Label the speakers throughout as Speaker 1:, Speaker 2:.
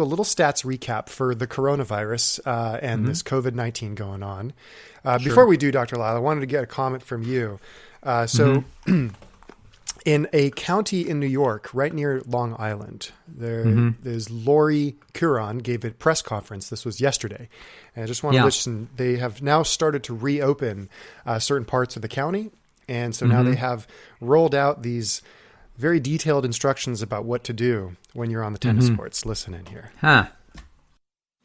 Speaker 1: A little stats recap for the coronavirus and this COVID-19 going on. Before we do, Dr. Lisle, I wanted to get a comment from you. In a county in New York, right near Long Island, there's Lori Curon gave a press conference. This was yesterday. And I just want to listen. They have now started to reopen certain parts of the county. And so now they have rolled out these very detailed instructions about what to do when you're on the tennis courts. Listen in here.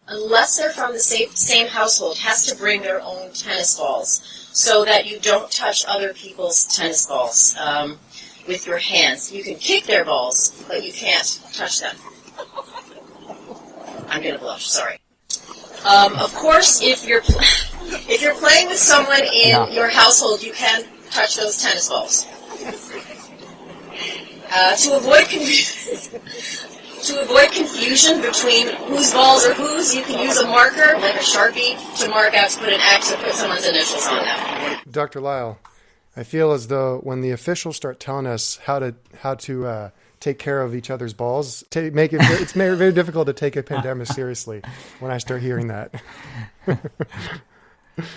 Speaker 2: Unless they're from the same household, has to bring their own tennis balls so that you don't touch other people's tennis balls with your hands. You can kick their balls, but you can't touch them. I'm going to blush, sorry. Of course, if you're playing with someone in your household, you can touch those tennis balls. To avoid confusion between whose balls are whose, you can use a marker, like a Sharpie, to mark out, to put an X or put someone's initials on them.
Speaker 1: Dr. Lisle, I feel as though when the officials start telling us how to take care of each other's balls, it's very, very difficult to take a pandemic seriously when I start hearing that.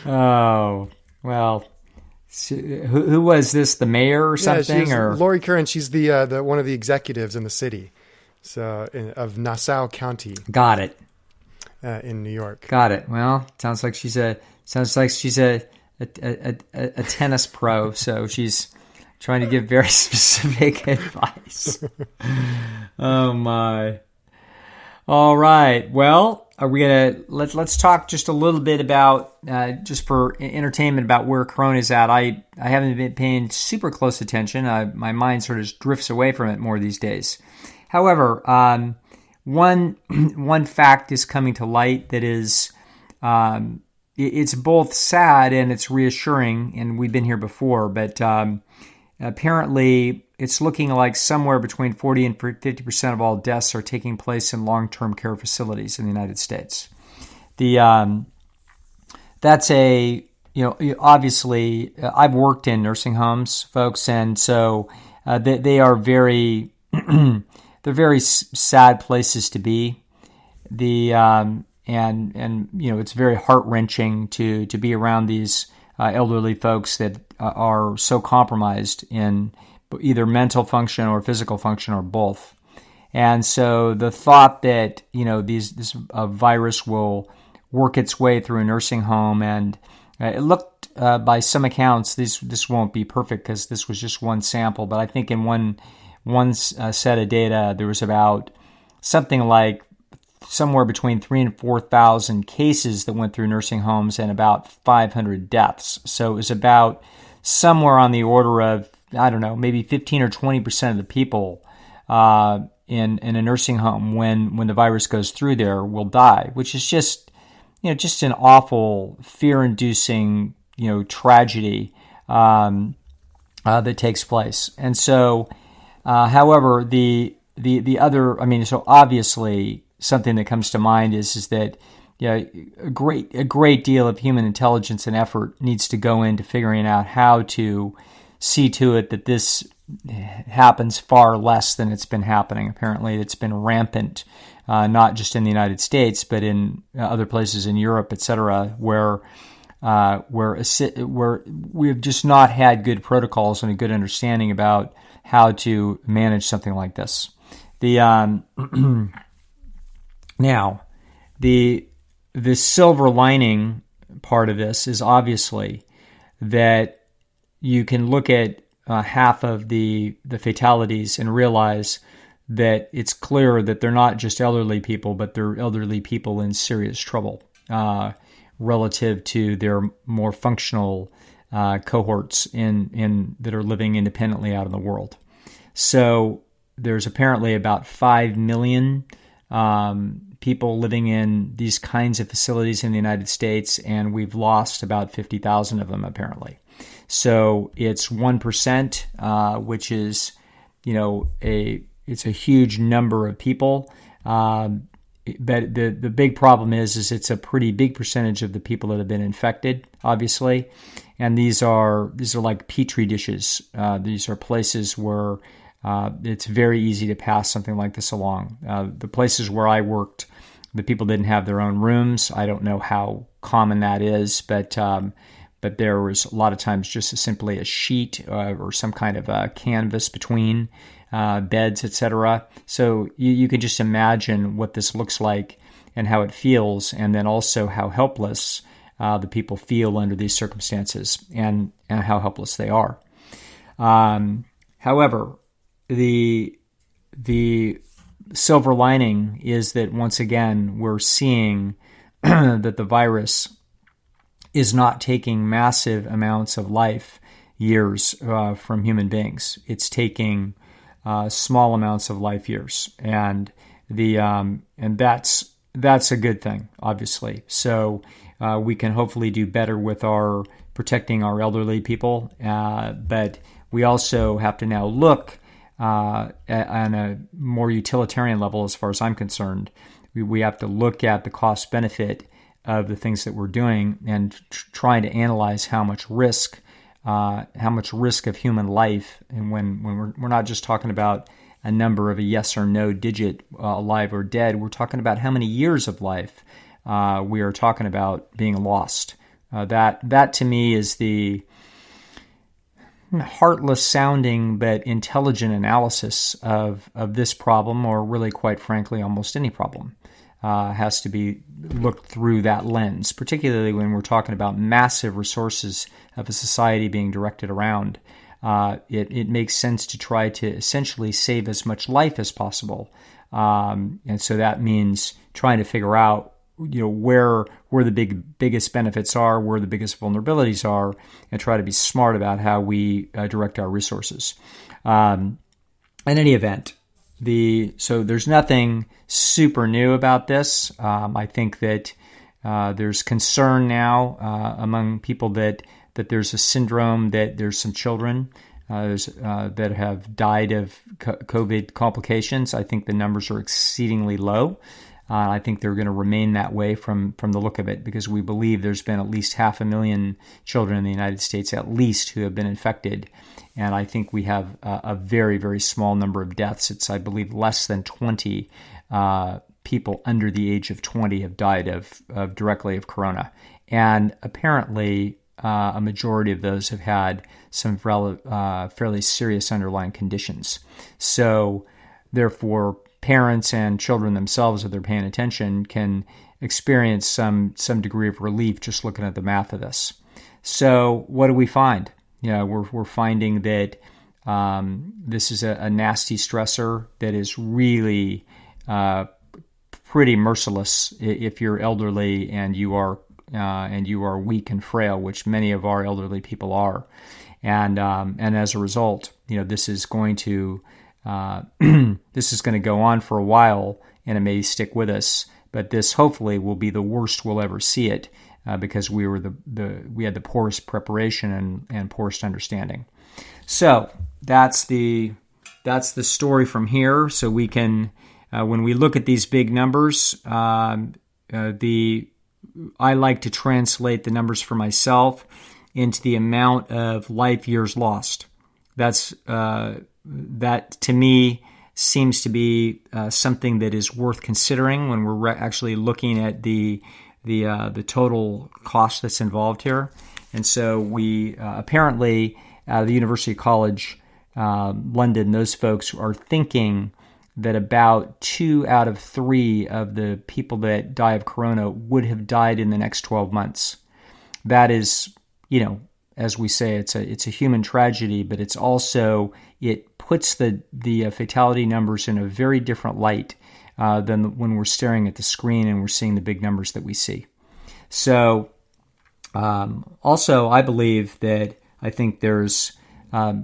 Speaker 3: Oh, well... Who was this? The mayor or something?
Speaker 1: Or Lori Curran? She's the one of the executives in the city, of Nassau County.
Speaker 3: Got it.
Speaker 1: In New York.
Speaker 3: Got it. Well, sounds like she's a tennis pro, so she's trying to give very specific advice. Oh my. All right. Well, are we gonna let's talk just a little bit about just for entertainment about where Corona is at. I haven't been paying super close attention. My mind sort of drifts away from it more these days. However, one fact is coming to light that is it's both sad and it's reassuring. And we've been here before, but apparently it's looking like somewhere between 40 and 50% of all deaths are taking place in long-term care facilities in the United States. That's obviously I've worked in nursing homes, folks, and so they are very they're very sad places to be. And it's very heart-wrenching to be around these elderly folks that are so compromised in either mental function or physical function or both. And so the thought that, this virus will work its way through a nursing home, and it looked, by some accounts, this won't be perfect because this was just one sample, but I think in one set of data, there was about something like somewhere between 3,000 and 4,000 cases that went through nursing homes and about 500 deaths. So it was about somewhere on the order of, I don't know, maybe 15 or 20% of the people in a nursing home when the virus goes through there will die, which is just an awful, fear-inducing, tragedy that takes place. And so, however, the other, so obviously something that comes to mind is that a great deal of human intelligence and effort needs to go into figuring out how to see to it that this happens far less than it's been happening. Apparently, it's been rampant, not just in the United States, but in other places in Europe, etc., where we've just not had good protocols and a good understanding about how to manage something like this. Now, the silver lining part of this is obviously that you can look at half of the fatalities and realize that it's clear that they're not just elderly people, but they're elderly people in serious trouble relative to their more functional cohorts that are living independently out in the world. So there's apparently about 5 million people living in these kinds of facilities in the United States, and we've lost about 50,000 of them apparently. So it's 1%, which is, it's a huge number of people. But the big problem is it's a pretty big percentage of the people that have been infected, obviously. And these are like petri dishes. These are places where it's very easy to pass something like this along. The places where I worked, the people didn't have their own rooms. I don't know how common that is, but there was a lot of times just simply a sheet or some kind of a canvas between beds, etc. So you can just imagine what this looks like and how it feels, and then also how helpless the people feel under these circumstances, and how helpless they are. However, the silver lining is that once again we're seeing that the virus is not taking massive amounts of life years from human beings. It's taking small amounts of life years, and that's a good thing, obviously. So we can hopefully do better with our protecting our elderly people, but we also have to now look on a more utilitarian level, as far as I'm concerned. We have to look at the cost benefit of the things that we're doing and trying to analyze how much risk of human life, and when we're not just talking about a number of a yes or no digit, alive or dead, we're talking about how many years of life we are talking about being lost. That to me is the heartless sounding but intelligent analysis of this problem, or really, quite frankly, almost any problem. Has to be looked through that lens, particularly when we're talking about massive resources of a society being directed around. It makes sense to try to essentially save as much life as possible, and so that means trying to figure out, where the biggest benefits are, where the biggest vulnerabilities are, and try to be smart about how we direct our resources. In any event, so there's nothing super new about this. I think that there's concern now among people that there's a syndrome, that there's some children that have died of COVID complications. I think the numbers are exceedingly low. I think they're going to remain that way from the look of it, because we believe there's been at least 500,000 children in the United States, at least, who have been infected. And I think we have a very, very small number of deaths. It's, I believe, less than 20 people under the age of 20 have died of directly of corona. And apparently, a majority of those have had some fairly serious underlying conditions. So, therefore, parents and children themselves, if they're paying attention, can experience some degree of relief just looking at the math of this. So what do we find? We're finding that this is a nasty stressor that is really pretty merciless if you're elderly and you are weak and frail, which many of our elderly people are, and as a result, this is going to go on for a while, and it may stick with us. But this hopefully will be the worst we'll ever see it, because we had the poorest preparation and poorest understanding. So that's the story from here. So we can, when we look at these big numbers, I like to translate the numbers for myself into the amount of life years lost. That to me seems to be something that is worth considering when we're actually looking at the total cost that's involved here. And so we apparently out of the University College London, those folks are thinking that about 2 out of 3 of the people that die of corona would have died in the next 12 months. That is, as we say, it's a human tragedy, but it's also, it puts the fatality numbers in a very different light than when we're staring at the screen and we're seeing the big numbers that we see. So also, I think there's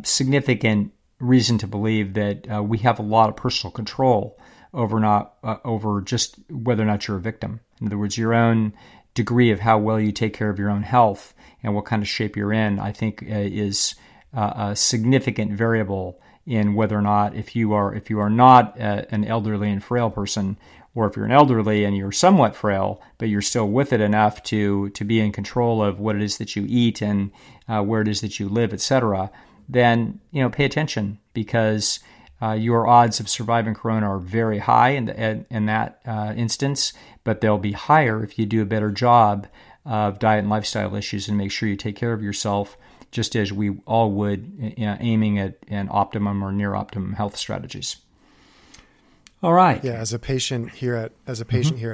Speaker 3: significant reason to believe that we have a lot of personal control over just whether or not you're a victim. In other words, your own degree of how well you take care of your own health and what kind of shape you're in, I think, is a significant variable in whether or not, if you are not an elderly and frail person, or if you're an elderly and you're somewhat frail, but you're still with it enough to be in control of what it is that you eat and where it is that you live, etc., then pay attention, because your odds of surviving corona are very high in that instance, but they'll be higher if you do a better job of diet and lifestyle issues and make sure you take care of yourself, just as we all would, aiming at an optimum or near optimum health strategies. All right.
Speaker 1: Yeah, as a patient here at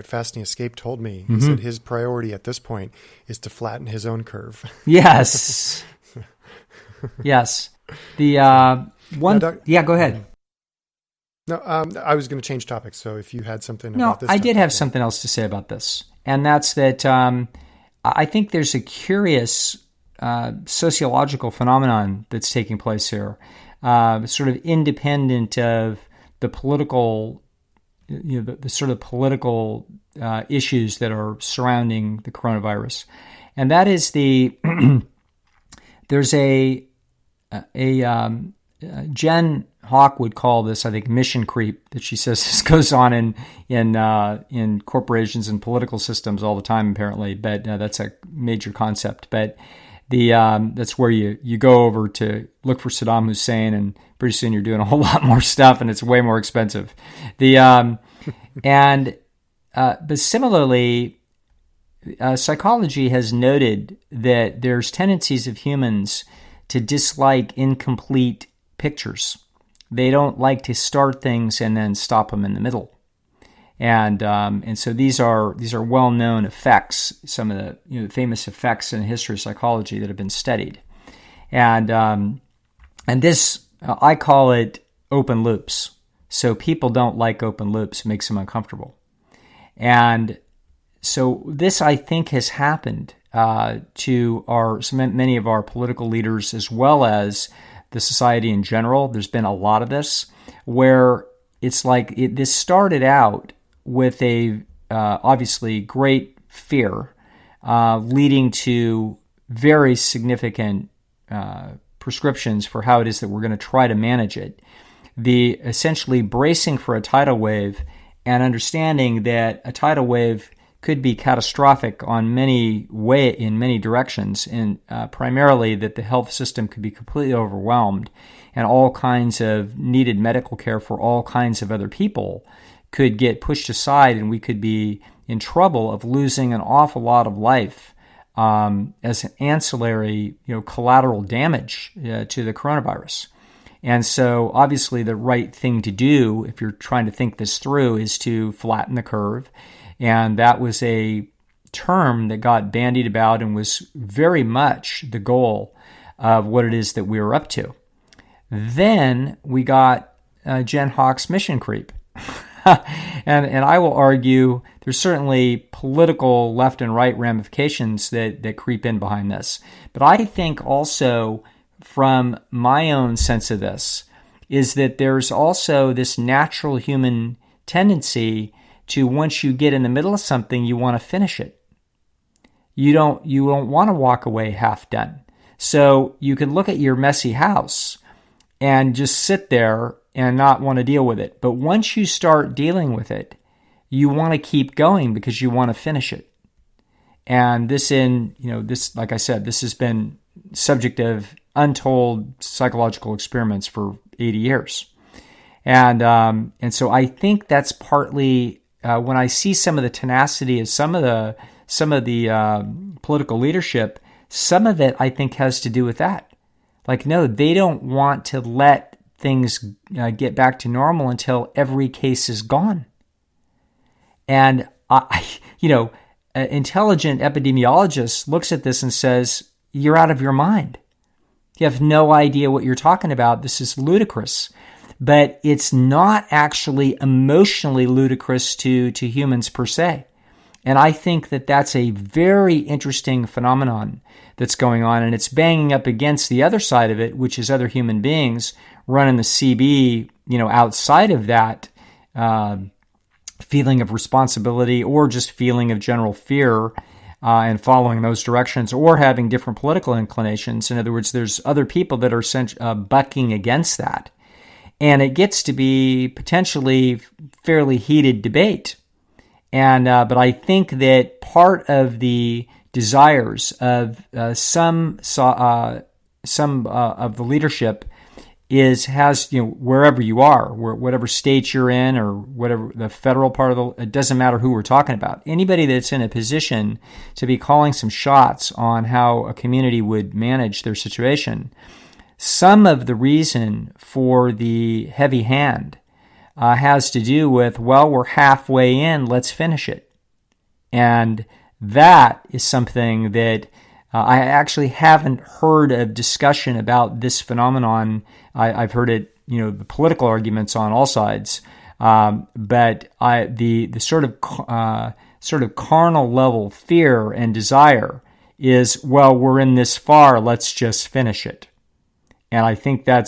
Speaker 1: Fasting Escape told me, he said his priority at this point is to flatten his own curve.
Speaker 3: Yes. Yes. The one. Yeah, go ahead.
Speaker 1: No, I was going to change topics. So if you had something
Speaker 3: No,
Speaker 1: about this,
Speaker 3: I did have something else to say about this, and that's that I think there's a curious sociological phenomenon that's taking place here, sort of independent of the political, the sort of political issues that are surrounding the coronavirus, and that is there's a Jen Hawk would call this, I think, mission creep, that she says this goes on in corporations and political systems all the time, apparently. But that's a major concept. But that's where you go over to look for Saddam Hussein, and pretty soon you're doing a whole lot more stuff, and it's way more expensive. But similarly, psychology has noted that there's tendencies of humans to dislike incomplete pictures. They don't like to start things and then stop them in the middle. And so these are well-known effects, some of the famous effects in the history of psychology that have been studied. And this, I call it open loops. So people don't like open loops, it makes them uncomfortable. And so this, I think, has happened to many of our political leaders, as well as the society in general. There's been a lot of this, where it's like this started out with a obviously great fear, leading to very significant prescriptions for how it is that we're going to try to manage it. The essentially bracing for a tidal wave and understanding that a tidal wave could be catastrophic in many directions, and primarily that the health system could be completely overwhelmed, and all kinds of needed medical care for all kinds of other people could get pushed aside, and we could be in trouble of losing an awful lot of life as an ancillary, collateral damage to the coronavirus. And so obviously the right thing to do, if you're trying to think this through, is to flatten the curve. And that was a term that got bandied about and was very much the goal of what it is that we were up to. Then we got Jen Hawk's mission creep. and I will argue there's certainly political left and right ramifications that creep in behind this. But I think also, from my own sense of this, is that there's also this natural human tendency to, once you get in the middle of something, you want to finish it. You don't want to walk away half done. So you can look at your messy house and just sit there and not want to deal with it. But once you start dealing with it, you want to keep going because you want to finish it. And this, like I said, this has been subject of untold psychological experiments for 80 years. And so I think that's partly when I see some of the tenacity of some of the political leadership, some of it I think has to do with that. Like, no, they don't want to let things get back to normal until every case is gone. And an intelligent epidemiologist looks at this and says, "You're out of your mind. You have no idea what you're talking about. This is ludicrous." But it's not actually emotionally ludicrous to humans per se. And I think that that's a very interesting phenomenon that's going on, and it's banging up against the other side of it, which is other human beings running the CB, outside of that feeling of responsibility or just feeling of general fear and following those directions, or having different political inclinations. In other words, there's other people that are bucking against that. And it gets to be potentially fairly heated debate. And but I think that part of the desires of some of the leadership has, wherever you are, whatever state you're in or whatever the federal part it doesn't matter who we're talking about. Anybody that's in a position to be calling some shots on how a community would manage their situation. Some of the reason for the heavy hand has to do with, we're halfway in, let's finish it. And that is something that I actually haven't heard of discussion about this phenomenon. I've heard it, the political arguments on all sides, but the sort of carnal level fear and desire is, we're in this far, let's just finish it. And I think that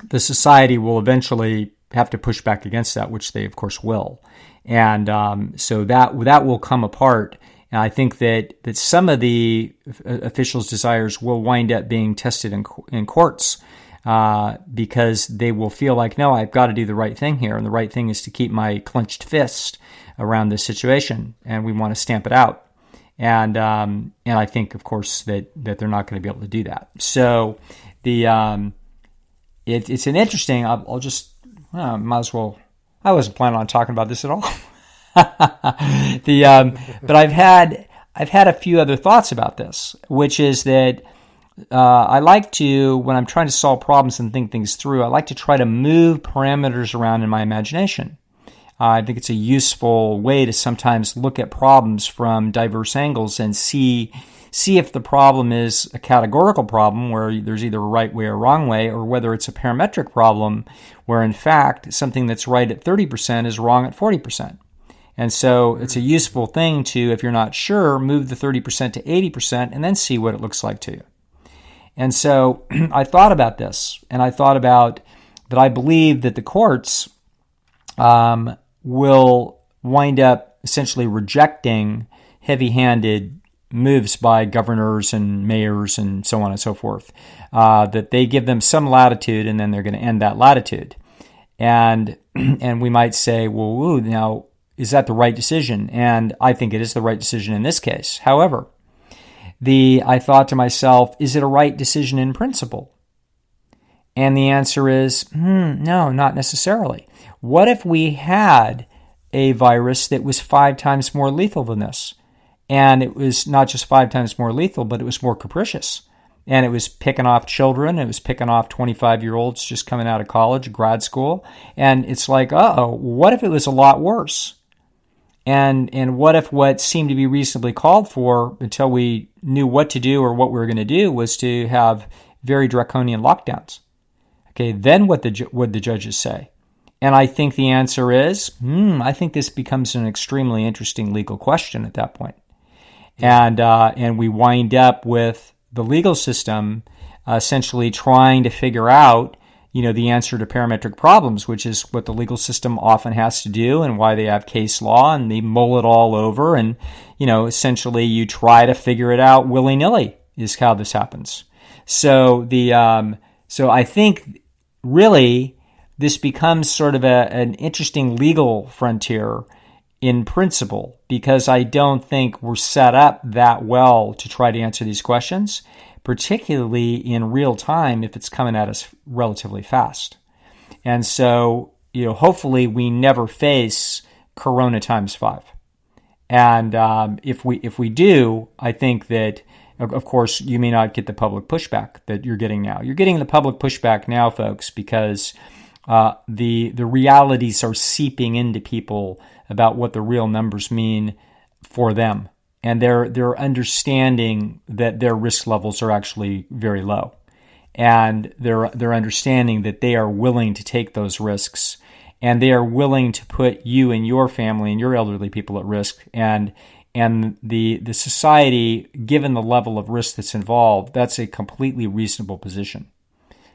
Speaker 3: the society will eventually have to push back against that, which they of course will. And so that will come apart. And I think that some of the officials' desires will wind up being tested in courts because they will feel like, no, I've got to do the right thing here. And the right thing is to keep my clenched fist around this situation. And we want to stamp it out. And I think, of course, that they're not going to be able to do that. So it's an interesting. Might as well. I wasn't planning on talking about this at all. But I've had a few other thoughts about this, which is that I like to, when I'm trying to solve problems and think things through, I like to try to move parameters around in my imagination. I think it's a useful way to sometimes look at problems from diverse angles and see if the problem is a categorical problem where there's either a right way or wrong way, or whether it's a parametric problem where, in fact, something that's right at 30% is wrong at 40%. And so it's a useful thing to, if you're not sure, move the 30% to 80% and then see what it looks like to you. And so I thought about this, and I thought about that I believe that the courts will wind up essentially rejecting heavy-handed moves by governors and mayors and so on and so forth, that they give them some latitude and then they're going to end that latitude. And we might say, well, now, is that the right decision? And I think it is the right decision in this case. However, I thought to myself, is it a right decision in principle? And the answer is, no, not necessarily. What if we had a virus that was 5 times more lethal than this? And it was not just 5 times more lethal, but it was more capricious. And it was picking off children. It was picking off 25-year-olds just coming out of college, grad school. And it's like, what if it was a lot worse? And what if what seemed to be reasonably called for until we knew what to do or what we were going to do was to have very draconian lockdowns? Okay, then what would the judges say? And I think the answer is, I think this becomes an extremely interesting legal question at that point. And we wind up with the legal system essentially trying to figure out, the answer to parametric problems, which is what the legal system often has to do and why they have case law and they mull it all over. And, essentially you try to figure it out willy-nilly is how this happens. So so I think really this becomes sort of an interesting legal frontier in principle, because I don't think we're set up that well to try to answer these questions, particularly in real time if it's coming at us relatively fast. And so, hopefully we never face Corona times 5. And if we do, I think that, of course, you may not get the public pushback that you're getting now. You're getting the public pushback now, folks, because the realities are seeping into people about what the real numbers mean for them. And they're understanding that their risk levels are actually very low. And they're understanding that they are willing to take those risks. And they are willing to put you and your family and your elderly people at risk. And the society, given the level of risk that's involved, that's a completely reasonable position.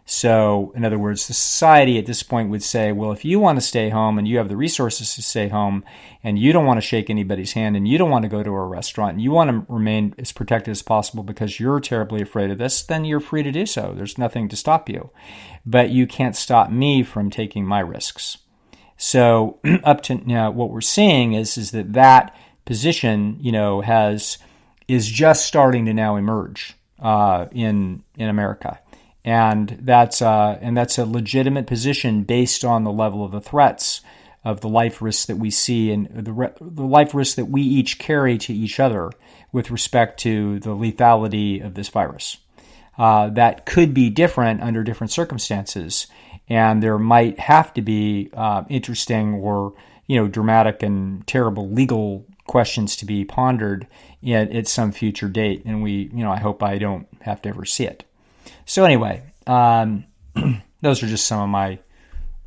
Speaker 3: So, in other words, the society at this point would say, well, if you want to stay home and you have the resources to stay home and you don't want to shake anybody's hand and you don't want to go to a restaurant and you want to remain as protected as possible because you're terribly afraid of this, then you're free to do so. There's nothing to stop you. But you can't stop me from taking my risks. So, up to now, what we're seeing is that position, is just starting to now emerge. in America. And that's a legitimate position based on the level of the threats of the life risks that we see and the life risks that we each carry to each other with respect to the lethality of this virus. That could be different under different circumstances, and there might have to be interesting or dramatic and terrible legal questions to be pondered at some future date. And I hope I don't have to ever see it. So anyway, those are just some of my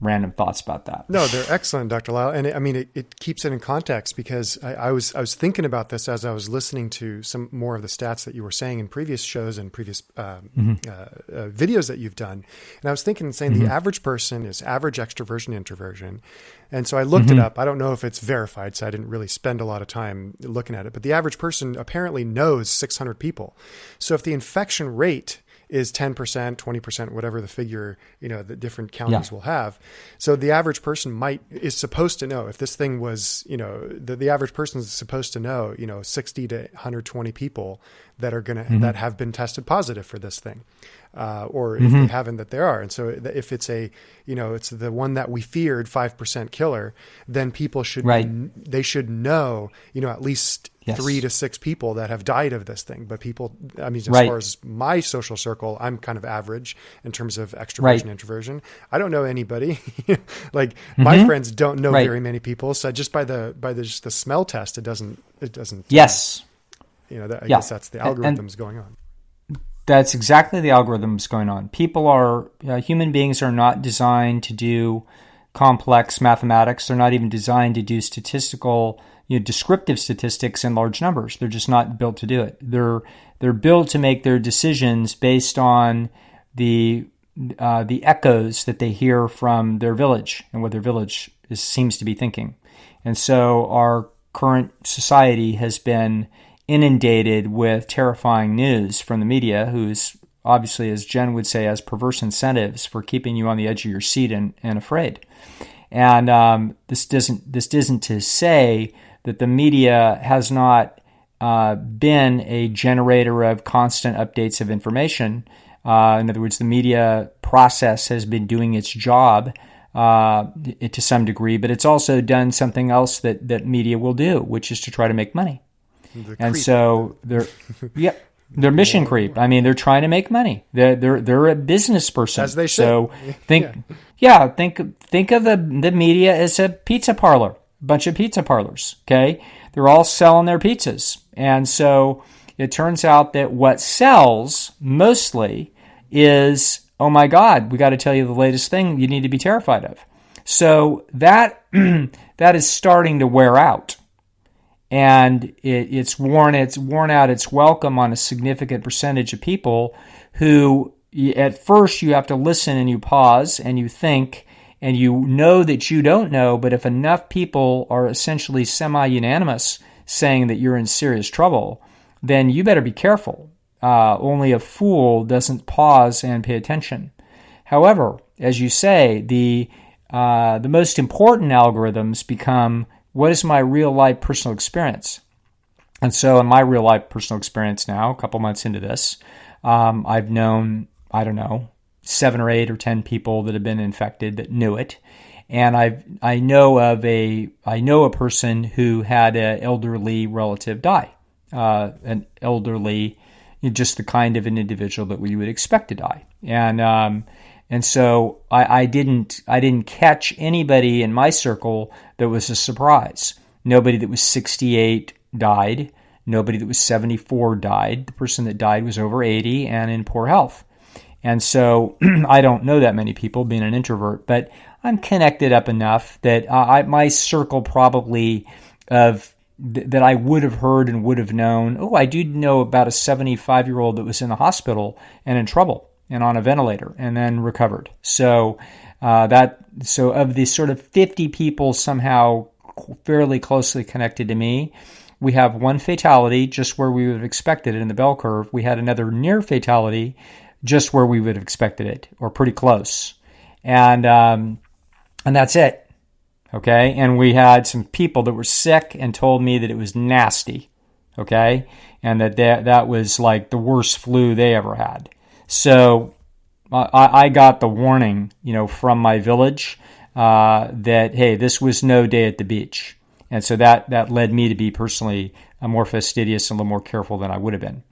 Speaker 3: random thoughts about that.
Speaker 1: No, they're excellent, Dr. Lisle. And it keeps it in context, because I was thinking about this as I was listening to some more of the stats that you were saying in previous shows and previous videos that you've done. And I was thinking and saying the average person is average extroversion, introversion. And so I looked it up. I don't know if it's verified, so I didn't really spend a lot of time looking at it. But the average person apparently knows 600 people. So if the infection rate is 10%, 20%, whatever the figure, the different counties will have. So the average person is supposed to know if this thing was, the average person is supposed to know, 60 to 120 people that are that have been tested positive for this thing. Or if they haven't, that there are. And so if it's it's the one that we feared, 5% killer, then people should, they should know, at least 3 to 6 people that have died of this thing. But people, as far as my social circle, I'm kind of average in terms of extroversion, introversion. I don't know anybody. Like my friends don't know very many people. So just by just the smell test, it doesn't.
Speaker 3: Yes.
Speaker 1: I guess that's the algorithms going on.
Speaker 3: That's exactly the algorithms going on. Human beings are not designed to do complex mathematics. They're not even designed to do statistical, descriptive statistics in large numbers. They're just not built to do it. They're built to make their decisions based on the echoes that they hear from their village and what their village seems to be thinking. And so our current society has been inundated with terrifying news from the media, who's obviously, as Jen would say, has perverse incentives for keeping you on the edge of your seat and afraid. And this isn't to say that the media has not been a generator of constant updates of information. In other words, the media process has been doing its job to some degree, but it's also done something else that media will do, which is to try to make money. And so they're mission creep. They're trying to make money. They're a business person.
Speaker 1: As they should.
Speaker 3: So think of the media as a pizza parlor, a bunch of pizza parlors. Okay, they're all selling their pizzas, and so it turns out that what sells mostly is, oh my God, we got to tell you the latest thing you need to be terrified of. So that is starting to wear out. And it's worn out its welcome on a significant percentage of people who, at first, you have to listen and you pause and you think and you know that you don't know. But if enough people are essentially semi-unanimous saying that you're in serious trouble, then you better be careful. Only a fool doesn't pause and pay attention. However, as you say, the most important algorithms become, what is my real-life personal experience? And so in my real-life personal experience now, a couple months into this, I've known, 7 or 8 or 10 people that have been infected that knew it. And I know a person who had an elderly relative die. An elderly, just the kind of an individual that we would expect to die. And so I didn't catch anybody in my circle that was a surprise. Nobody that was 68 died. Nobody that was 74 died. The person that died was over 80 and in poor health. And so I don't know that many people, being an introvert, but I'm connected up enough that my circle probably that I would have heard and would have known. Oh, I do know about a 75-year-old that was in the hospital and in trouble and on a ventilator, and then recovered. So of the sort of 50 people somehow fairly closely connected to me, we have one fatality just where we would have expected it in the bell curve. We had another near fatality just where we would have expected it, or pretty close, and that's it. Okay, and we had some people that were sick and told me that it was nasty. okay? And that was like the worst flu they ever had. So I got the warning, from my village that, hey, this was no day at the beach. And so that led me to be personally more fastidious and a little more careful than I would have been.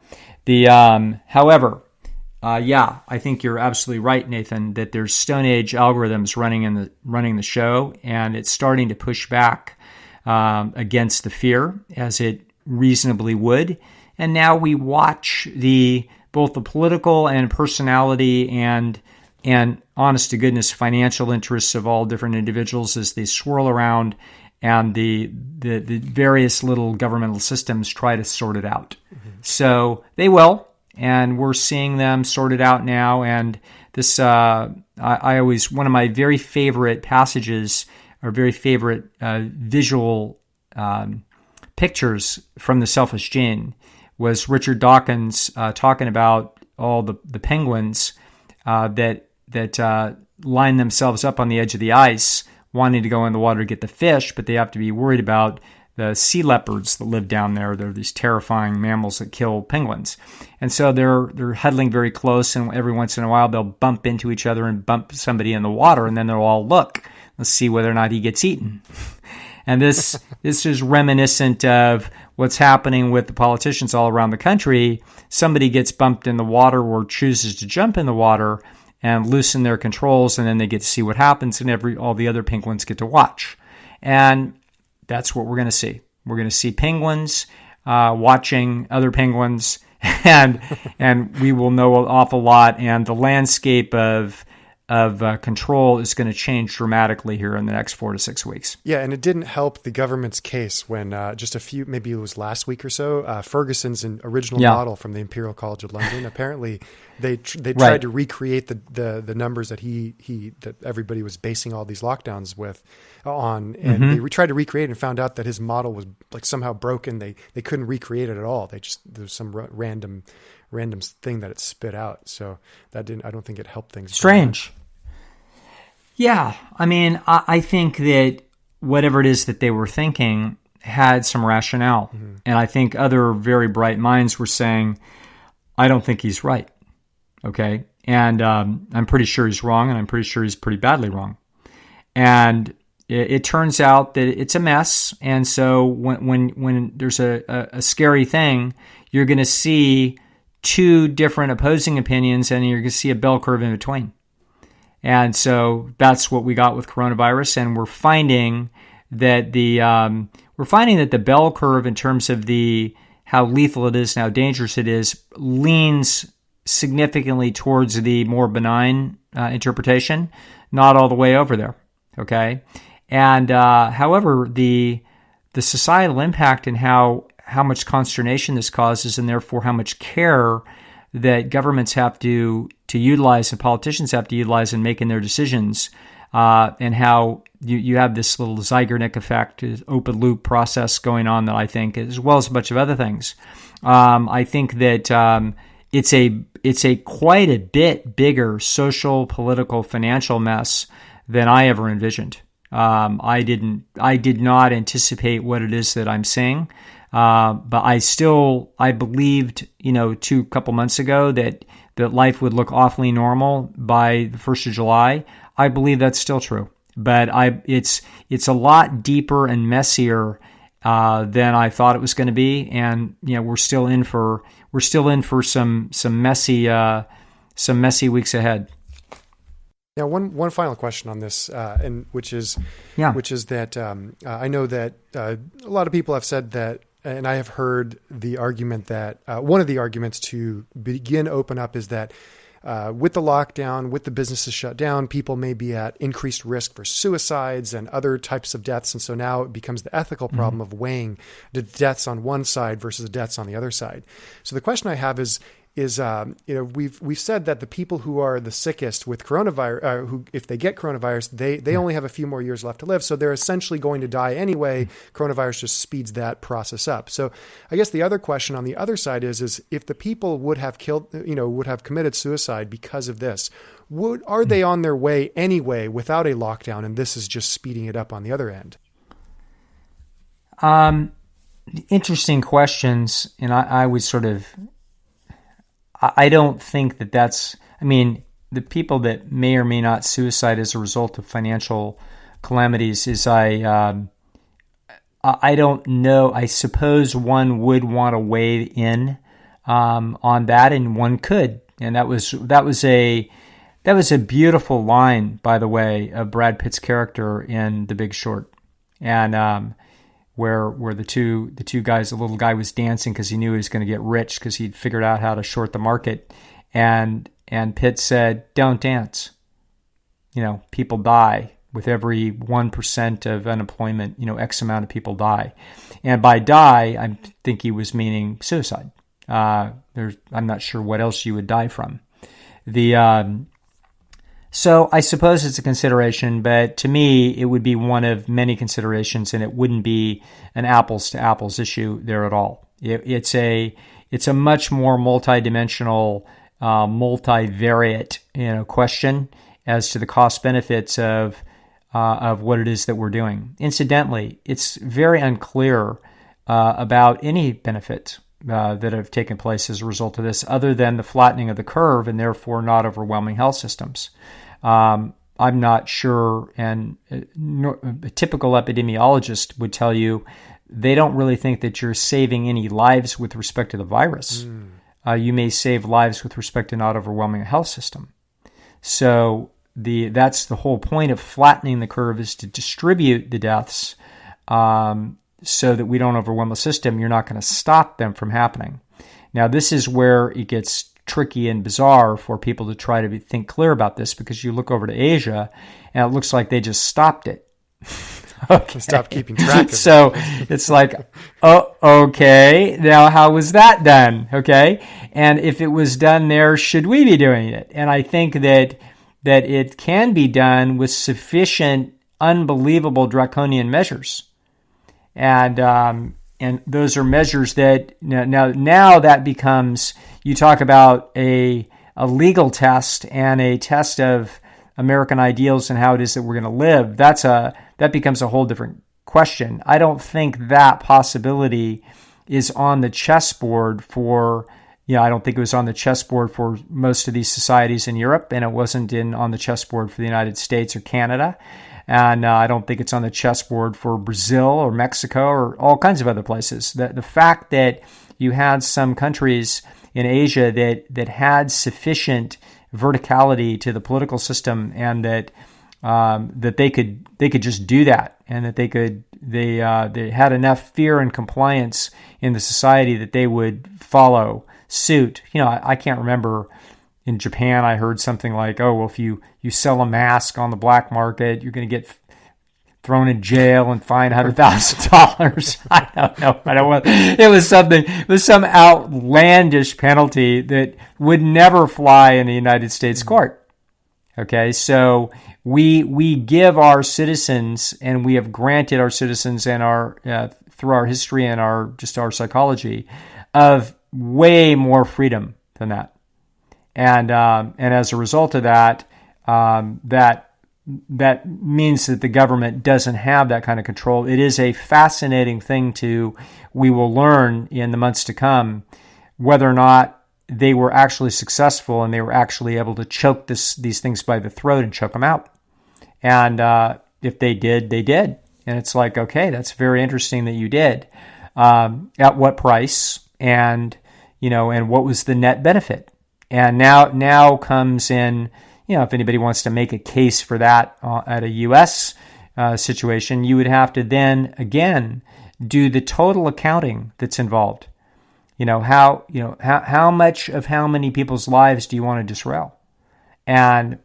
Speaker 3: However, I think you're absolutely right, Nathan, that there's Stone Age algorithms running the show, and it's starting to push back against the fear, as it reasonably would. And now we watch both the political and personality and honest to goodness financial interests of all different individuals as they swirl around, and the various little governmental systems try to sort it out. Mm-hmm. So they will, and we're seeing them sort it out now. And this, I always, one of my very favorite passages or very favorite visual pictures from The Selfish Gene was Richard Dawkins talking about all the penguins that line themselves up on the edge of the ice, wanting to go in the water to get the fish, but they have to be worried about the sea leopards that live down there. They're these terrifying mammals that kill penguins. And so they're huddling very close, and every once in a while they'll bump into each other and bump somebody in the water, and then they'll all look. Let's see whether or not he gets eaten. And this is reminiscent of what's happening with the politicians all around the country. Somebody gets bumped in the water or chooses to jump in the water and loosen their controls, and then they get to see what happens, and all the other penguins get to watch. And that's what we're going to see. We're going to see penguins watching other penguins, and we will know an awful lot, and the landscape of control is going to change dramatically here in the next 4 to 6 weeks.
Speaker 1: Yeah, and it didn't help the government's case when maybe it was last week or so, Ferguson's original model from the Imperial College of London, apparently they tried to recreate the numbers that that everybody was basing all these lockdowns on, and they tried to recreate it and found out that his model was like somehow broken. They couldn't recreate it at all. There was some random thing that it spit out. So I don't think it helped things.
Speaker 3: Strange. Yeah. I mean, I think that whatever it is that they were thinking had some rationale. Mm-hmm. And I think other very bright minds were saying, I don't think he's right. Okay. And I'm pretty sure he's wrong, and I'm pretty sure he's pretty badly wrong. And it turns out that it's a mess. And so when there's a scary thing, you're going to see two different opposing opinions, and you're going to see a bell curve in between. And so that's what we got with coronavirus, and we're finding that the bell curve in terms of how lethal it is and how dangerous it is leans significantly towards the more benign interpretation, not all the way over there. Okay, and however, the societal impact and how much consternation this causes, and therefore how much care that governments have to utilize and politicians have to utilize in making their decisions, and how you have this little Zeigarnik effect, open loop process going on that I think, as well as a bunch of other things. I think that it's a quite a bit bigger social, political, financial mess than I ever envisioned. I did not anticipate what it is that I'm seeing. But I believed, a couple months ago that life would look awfully normal by the 1st of July. I believe that's still true, but it's a lot deeper and messier than I thought it was going to be, and we're still in for some messy weeks ahead.
Speaker 1: Now, one final question on this, and which is that I know that a lot of people have said that. And I have heard the argument that one of the arguments to begin open up is that with the lockdown, with the businesses shut down, people may be at increased risk for suicides and other types of deaths. And so now it becomes the ethical problem of weighing the deaths on one side versus the deaths on the other side. So the question I have is we've said that the people who are the sickest with coronavirus, who if they get coronavirus, they only have a few more years left to live, so they're essentially going to die anyway. Coronavirus just speeds that process up. So I guess the other question on the other side is if the people would have committed suicide because of this, are they on their way anyway without a lockdown, and this is just speeding it up on the other end?
Speaker 3: interesting questions, and I would I don't think that's, I mean, the people that may or may not suicide as a result of financial calamities I don't know. I suppose one would want to weigh in on that, and one could. And that was a beautiful line, by the way, of Brad Pitt's character in The Big Short, and where the two guys, the little guy was dancing because he knew he was going to get rich because he'd figured out how to short the market, and Pitt said, "Don't dance. People die." With every 1% of unemployment, X amount of people die. And by die, I think he was meaning suicide. I'm not sure what else you would die from. So I suppose it's a consideration, but to me, it would be one of many considerations, and it wouldn't be an apples to apples issue there at all. It's a much more multidimensional, multivariate, question as to the cost benefits of what it is that we're doing. Incidentally, it's very unclear about any benefits that have taken place as a result of this, other than the flattening of the curve and therefore not overwhelming health systems. I'm not sure, and a typical epidemiologist would tell you they don't really think that you're saving any lives with respect to the virus. You may save lives with respect to not overwhelming a health system. So that's the whole point of flattening the curve, is to distribute the deaths so that we don't overwhelm the system. You're not going to stop them from happening. Now, this is where it gets tricky and bizarre for people to try to think clear about this, because you look over to Asia and it looks like they just stopped it.
Speaker 1: Okay. Stop keeping track of
Speaker 3: so it's like, oh, okay, now how was that done? Okay. And if it was done there, should we be doing it? And I think that it can be done with sufficient, unbelievable draconian measures, and those are measures that now that becomes, you talk about a legal test and a test of American ideals and how it is that we're going to live. That becomes a whole different question. I don't think that possibility is on the chessboard for. I don't think it was on the chessboard for most of these societies in Europe, and it wasn't on the chessboard for the United States or Canada. And I don't think it's on the chessboard for Brazil or Mexico or all kinds of other places. The fact that you had some countries in Asia that had sufficient verticality to the political system, and that they could just do that, and that they had enough fear and compliance in the society that they would follow suit. I can't remember, in Japan I heard something like, oh, well, if you sell a mask on the black market, you're going to get thrown in jail and fined $100,000. I don't know. It was some outlandish penalty that would never fly in the United States court. Okay, so we give our citizens, and we have granted our citizens, and our through our history and our psychology, of way more freedom than that, and as a result of that, that means that the government doesn't have that kind of control. It is a fascinating thing we will learn in the months to come whether or not they were actually successful and they were actually able to choke these things by the throat and choke them out. And if they did, they did. And it's like, okay, that's very interesting that you did. At what price? And what was the net benefit? And now comes in, if anybody wants to make a case for that at a U.S. Situation, you would have to then again do the total accounting that's involved. How much of how many people's lives do you want to disrail? And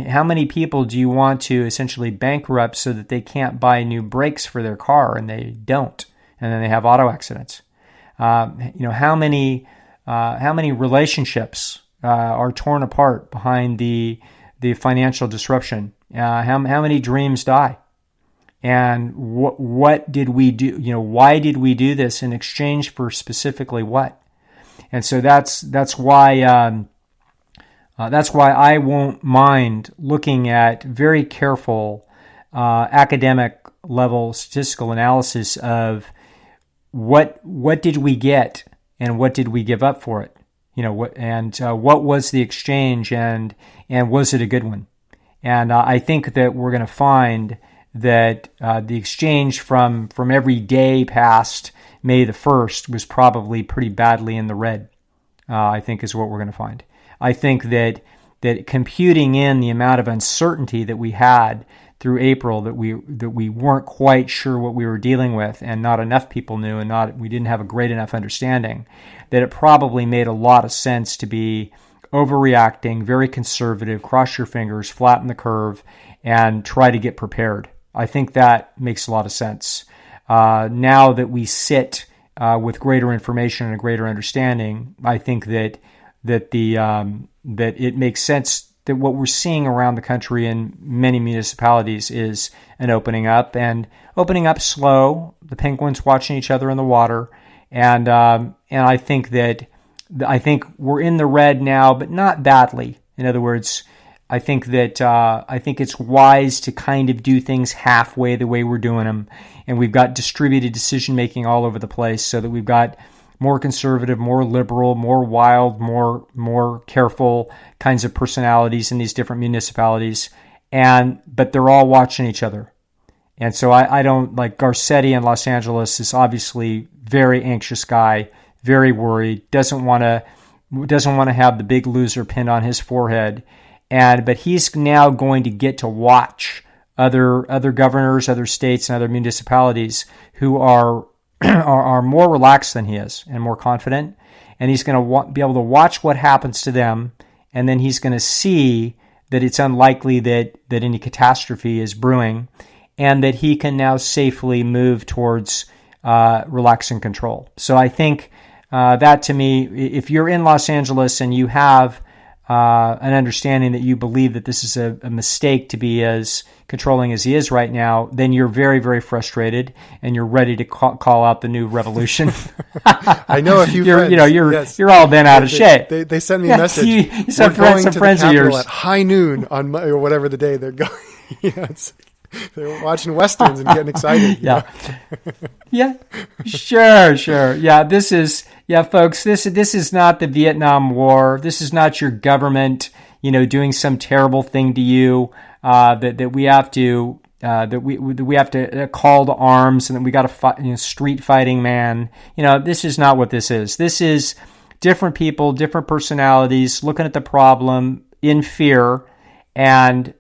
Speaker 3: how many people do you want to essentially bankrupt so that they can't buy new brakes for their car, and they don't, and then they have auto accidents? How many relationships are torn apart behind the financial disruption? How many dreams die? And what did we do? Why did we do this in exchange for specifically what? And so that's why I won't mind looking at very careful academic level statistical analysis of what did we get and what did we give up for it? What was the exchange, and was it a good one? And I think that we're going to find that the exchange from every day past May the 1st was probably pretty badly in the red, I think is what we're going to find. I think that computing in the amount of uncertainty that we had through April, that we weren't quite sure what we were dealing with, and not enough people knew, and we didn't have a great enough understanding, that it probably made a lot of sense to be overreacting, very conservative, cross your fingers, flatten the curve, and try to get prepared. I think that makes a lot of sense. Now that we sit with greater information and a greater understanding, I think that it makes sense that what we're seeing around the country in many municipalities is an opening up, and opening up slow. The penguins watching each other in the water, and I think we're in the red now, but not badly. In other words, I think it's wise to kind of do things halfway the way we're doing them, and we've got distributed decision making all over the place, so that we've got more conservative, more liberal, more wild, more careful kinds of personalities in these different municipalities, but they're all watching each other. And so I don't, like Garcetti in Los Angeles is obviously very anxious guy, very worried, doesn't want to have the big loser pinned on his forehead, but he's now going to get to watch other governors, other states, and other municipalities who are more relaxed than he is and more confident, and he's going to be able to watch what happens to them, and then he's going to see that it's unlikely that any catastrophe is brewing, and that he can now safely move towards relaxing control. So I think that, to me, if you're in Los Angeles and you have an understanding that you believe that this is a mistake to be as controlling as he is right now, then you're very, very frustrated, and you're ready to call out the new revolution.
Speaker 1: I know a few friends.
Speaker 3: You're all been out of shape.
Speaker 1: They sent me a message.
Speaker 3: Some friends of yours
Speaker 1: at high noon on or whatever the day they're going. They're watching westerns and getting excited.
Speaker 3: Yeah, sure. Yeah, folks. This is not the Vietnam War. This is not your government, doing some terrible thing to you that we have to call to arms, and that we got to fight, street fighting man. This is not what this is. This is different people, different personalities looking at the problem in fear. And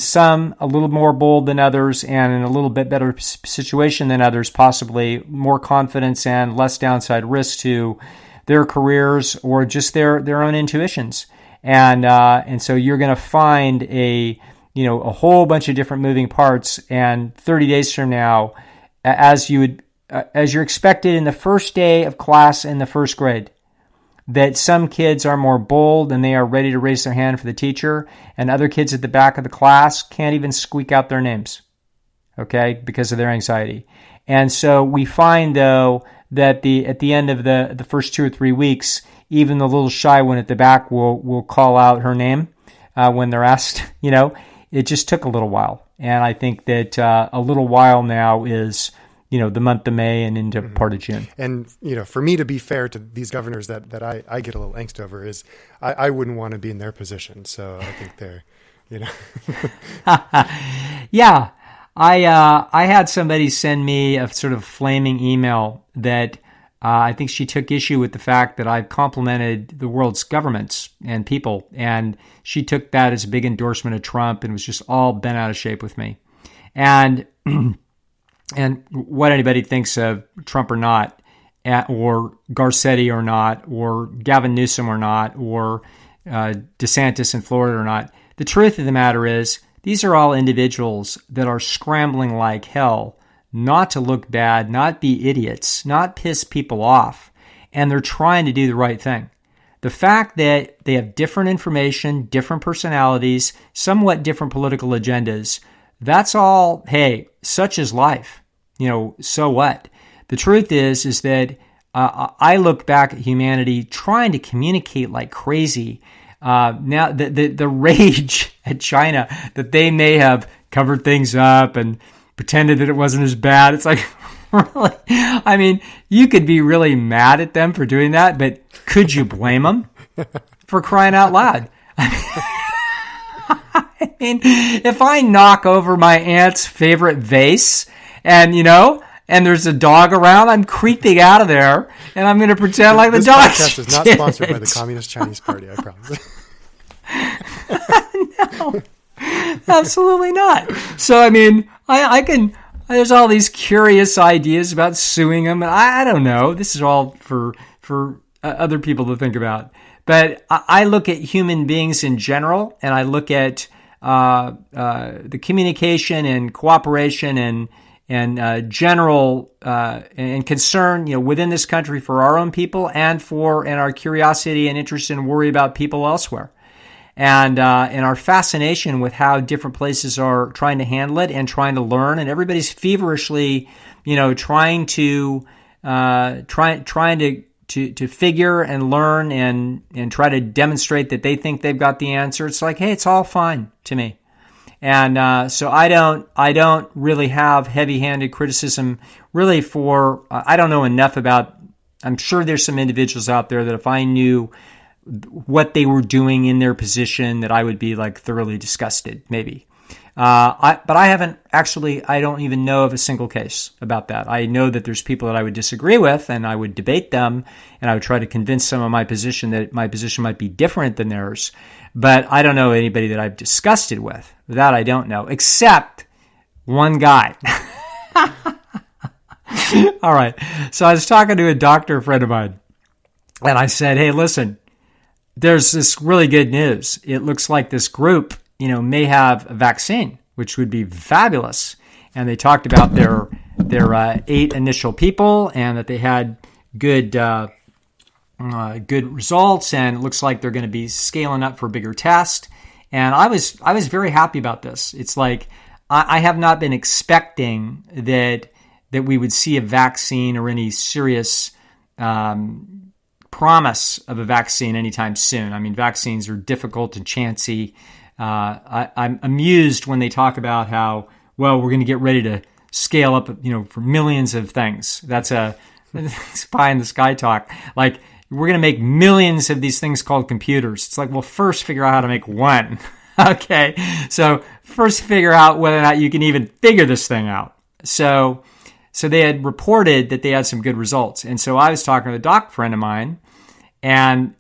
Speaker 3: some a little more bold than others, and in a little bit better situation than others, possibly more confidence and less downside risk to their careers or just their own intuitions. And so you're going to find a whole bunch of different moving parts. And 30 days from now, as you're expected in the first day of class in the first grade, that some kids are more bold and they are ready to raise their hand for the teacher, and other kids at the back of the class can't even squeak out their names, okay, because of their anxiety. And so we find, though, that at the end of the first 2 or 3 weeks, even the little shy one at the back will call out her name when they're asked. It just took a little while. And I think that a little while now is the month of May and into part of June.
Speaker 1: And, for me to be fair to these governors that I get a little angst over is I wouldn't want to be in their position. So I think they're,
Speaker 3: Yeah. I had somebody send me a sort of flaming email that I think she took issue with the fact that I've complimented the world's governments and people. And she took that as a big endorsement of Trump and was just all bent out of shape with me. And what anybody thinks of Trump or not, or Garcetti or not, or Gavin Newsom or not, or DeSantis in Florida or not, the truth of the matter is these are all individuals that are scrambling like hell not to look bad, not be idiots, not piss people off, and they're trying to do the right thing. The fact that they have different information, different personalities, somewhat different political agendas, that's all, hey, such is life. So what? The truth is that I look back at humanity trying to communicate like crazy. Now, the rage at China that they may have covered things up and pretended that it wasn't as bad. It's like, really, I mean, you could be really mad at them for doing that, but could you blame them for crying out loud? I mean, if I knock over my aunt's favorite vase and, and there's a dog around, I'm creeping out of there and I'm going to pretend like the dog.
Speaker 1: This podcast is not sponsored by the Communist Chinese Party, I promise.
Speaker 3: No, absolutely not. So, I mean, I can, there's all these curious ideas about suing them. And I don't know. This is all for other people to think about. But I look at human beings in general, and I look at the communication and cooperation and general and concern, within this country for our own people and our curiosity and interest and worry about people elsewhere. And our fascination with how different places are trying to handle it and trying to learn, and everybody's feverishly, trying to figure and learn and try to demonstrate that they think they've got the answer. It's like, hey, it's all fine to me. And so I don't really have heavy-handed criticism really for, I don't know enough about, I'm sure there's some individuals out there that if I knew what they were doing in their position, that I would be like thoroughly disgusted, maybe. But I haven't actually, I don't even know of a single case about that. I know that there's people that I would disagree with, and I would debate them, and I would try to convince some of my position that my position might be different than theirs. But I don't know anybody that I've disgusted with. That I don't know, except one guy. All right. So I was talking to a doctor friend of mine, and I said, hey, listen, there's this really good news. It looks like this group, may have a vaccine, which would be fabulous. And they talked about their 8 initial people and that they had good results, and it looks like they're going to be scaling up for a bigger test. And I was very happy about this. It's like I have not been expecting that we would see a vaccine or any serious promise of a vaccine anytime soon. I mean, vaccines are difficult and chancy. I'm amused when they talk about how, well, we're going to get ready to scale up, for millions of things. That's pie in the sky talk. Like, we're going to make millions of these things called computers. It's like, well, first figure out how to make one. Okay. So first figure out whether or not you can even figure this thing out. So they had reported that they had some good results. And so I was talking to a doc friend of mine, and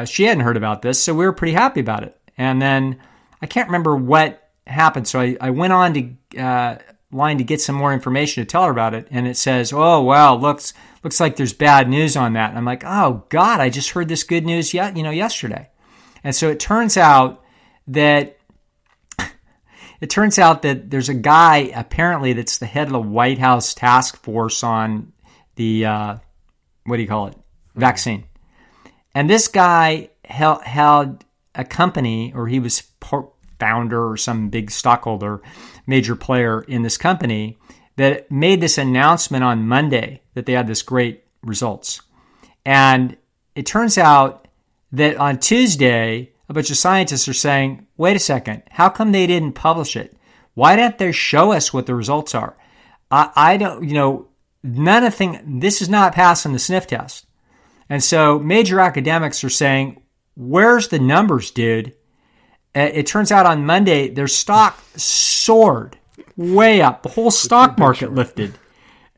Speaker 3: she hadn't heard about this. So we were pretty happy about it. And then I can't remember what happened. So I went on to line to get some more information to tell her about it. And it says, oh, wow, looks like there's bad news on that. And I'm like, oh, God, I just heard this good news yesterday. And so it turns out that there's a guy apparently that's the head of the White House task force on the, vaccine. And this guy held a company, or he was founder or some big stockholder, major player in this company, that made this announcement on Monday that they had this great results. And it turns out that on Tuesday, a bunch of scientists are saying, wait a second, how come they didn't publish it? Why didn't they show us what the results are? I don't, this is not passing the sniff test. And so major academics are saying, where's the numbers, dude? It turns out on Monday, their stock soared way up. The whole stock market lifted.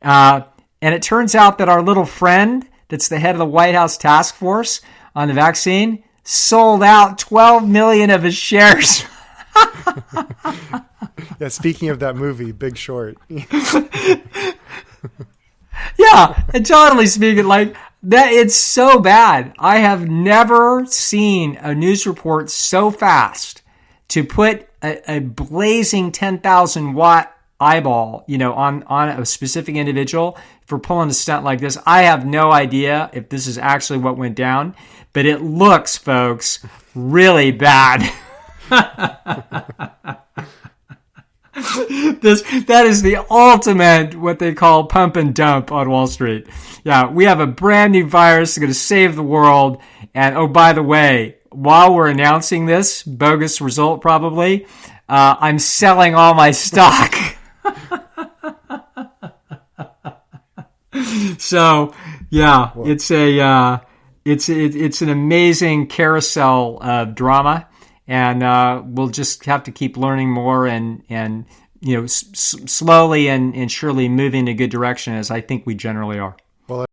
Speaker 3: And it turns out that our little friend that's the head of the White House task force on the vaccine sold out 12 million of his shares.
Speaker 1: Yeah, speaking of that movie, Big Short.
Speaker 3: Yeah, and totally speaking, like that, it's so bad. I have never seen a news report so fast to put a blazing 10,000 watt eyeball, on a specific individual for pulling a stunt like this. I have no idea if this is actually what went down, but it looks, folks, really bad. That is the ultimate, what they call pump and dump on Wall Street. Yeah, we have a brand new virus that's going to save the world. And oh, by the way, while we're announcing this bogus result, probably, I'm selling all my stock. So yeah, it's an amazing carousel of drama, and we'll just have to keep learning more and slowly and surely moving in a good direction, as I think we generally are.